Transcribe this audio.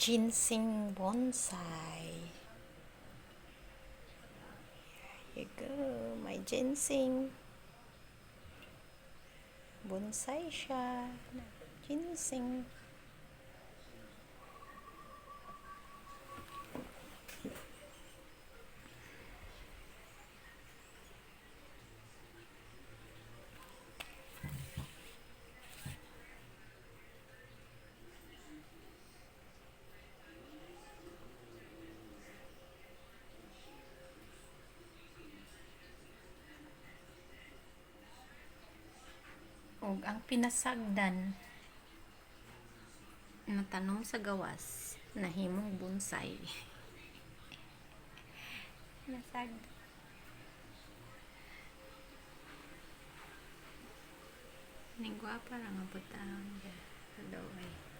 ginseng bonsai. Here you go, my ginseng. Bonsai siya. Ginseng. Ug ang pinasagdan na tanom sa gawas nahimong bonsai. Nasag. Ning gwapa lang ang butang. Hello, ay.